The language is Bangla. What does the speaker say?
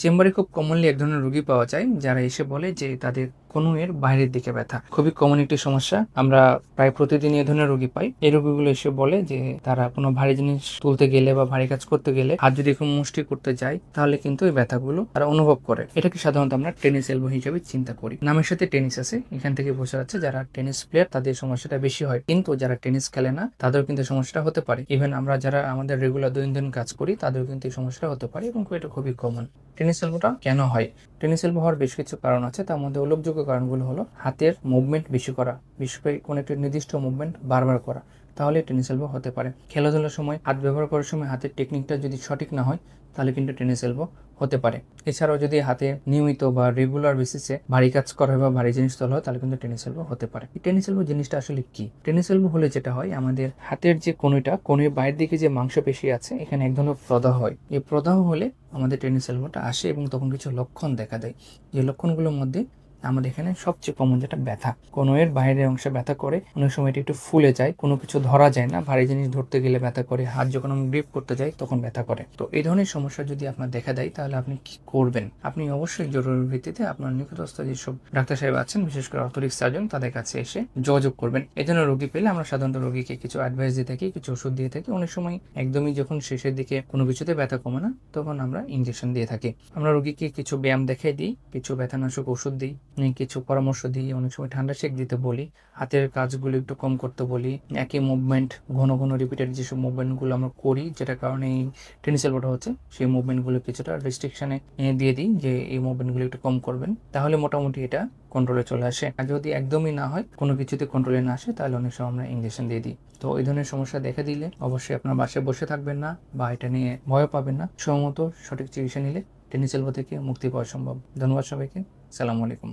চেম্বারে খুব কমনলি এক ধরনের রোগী পাওয়া যায় যারা এসে বলে যে তাদের কনুইয়ের বাইরের দিকে ব্যথা। খুবই কমন একটি সমস্যা, আমরা প্রায় প্রতিদিন এই ধরনের রোগী পাই। এই রোগীগুলো এসে বলে যে তারা কোনো ভারী জিনিস তুলতে গেলে বা ভারী কাজ করতে গেলে হাত যদি খুব মুষ্টি করতে যায় তাহলে কিন্তু এই ব্যথাগুলো তারা অনুভব করে। এটাকে সাধারণত আমরা টেনিস এলবো হিসেবে চিন্তা করি। নামের সাথে টেনিস আছে, এখান থেকে বোঝা যাচ্ছে যারা টেনিস প্লেয়ার তাদের সমস্যাটা বেশি হয়, কিন্তু যারা টেনিস খেলে না তাদেরও কিন্তু সমস্যাটা হতে পারে। ইভেন আমরা যারা আমাদের রেগুলার দৈনন্দিন কাজ করি তাদেরও কিন্তু এই সমস্যাটা হতে পারে এবং এটা খুবই কমন। টেনিস এলবোটা কেন হয়? টেনিস এলবো হওয়ার বেশ কিছু কারণ আছে, তার মধ্যে উল্লেখযোগ্য কারণগুলো হলো হাতের মুভমেন্ট বেশি করা, বিশেষ করে কোনো একটা নির্দিষ্ট মুভমেন্ট বারবার করা, তাহলে টেনিস এলবো হতে পারে। খেলাধুলার সময় হাত ব্যবহার করার সময় হাতের টেকনিকটা যদি সঠিক না হয় তাহলে কিন্তু টেনিস এলবো হতে পারে। এছাড়াও যদি হাতে নিয়মিত বা রেগুলার বেসিসে ভারী কাজ করা হয় বা ভারী জিনিস তোলা হয় তাহলে কিন্তু টেনিস এলবো হতে পারে। টেনিস এলবো জিনিসটা আসলে কি? টেনিস এলবো হলে যেটা হয়, আমাদের হাতের যে কনুইয়ের বাইরের দিকে যে মাংসপেশি আছে এখানে এক ধরনের প্রদাহ হয়। এই প্রদাহ হলে আমাদের টেনিস এলবোটা আসে এবং তখন কিছু লক্ষণ দেখা দেয়। যে লক্ষণগুলোর মধ্যে আমাদের এখানে সবচেয়ে কমন যেটা ব্যথা, কনুইয়ের বাইরের অংশে ব্যথা করে, অনেক সময় এটা একটু ফুলে যায়, কোনো কিছু ধরা যায় না, ভারী জিনিস ধরতে গেলে ব্যথা করে, হাত যখন আমি গ্রিপ করতে যাই তখন ব্যথা করে। তো এই ধরনের সমস্যা যদি আপনার দেখা দেয় তাহলে আপনি কি করবেন? আপনি অবশ্যই জরুরি ভিত্তিতে আপনার নিকটস্থ যেসব ডাক্তার সাহেব আছেন, বিশেষ করে অর্থোডিক সার্জন, তাদের কাছে এসে যোগাযোগ করবেন। এই ধরনের রোগী পেলে আমরা সাধারণত রোগীকে কিছু অ্যাডভাইস দিয়ে থাকি, কিছু ওষুধ দিয়ে থাকি। অনেক সময় একদমই যখন শেষের দিকে কোনো কিছুতে ব্যথা কমে না তখন আমরা ইনজেকশন দিয়ে থাকি। আমরা রোগীকে কিছু ব্যায়াম দেখাই দিই, কিছু ব্যথানাশক ওষুধ দিই, কিছু পরামর্শ দিই, অনেক সময় ঠান্ডা শেক দিতে বলি, হাতের কাজগুলো একটু কম করতে বলি, একই মুভমেন্ট ঘন ঘন রিপিটেড যেসব মুভমেন্টগুলো আমরা করি যেটার কারণে এই টেনিস এলবোটা হচ্ছে সেই মুভমেন্টগুলো কিছুটা রেস্ট্রিকশনে দিয়ে দিই যে এই মুভমেন্টগুলো একটু কম করবেন, তাহলে মোটামুটি এটা কন্ট্রোলে চলে আসে। আর যদি একদমই না হয়, কোনো কিছুতে কন্ট্রোলে না আসে, তাহলে অনেক সময় আমরা ইনজেকশন দিয়ে দিই। তো এই ধরনের সমস্যা দেখা দিলে অবশ্যই আপনার বাসায় বসে থাকবেন না বা এটা নিয়ে ভয় পাবেন না। সময়মতো সঠিক চিকিৎসা নিলে টেনিস এলবো থেকে মুক্তি পাওয়া সম্ভব। ধন্যবাদ সবাইকে। সালামু আলাইকুম।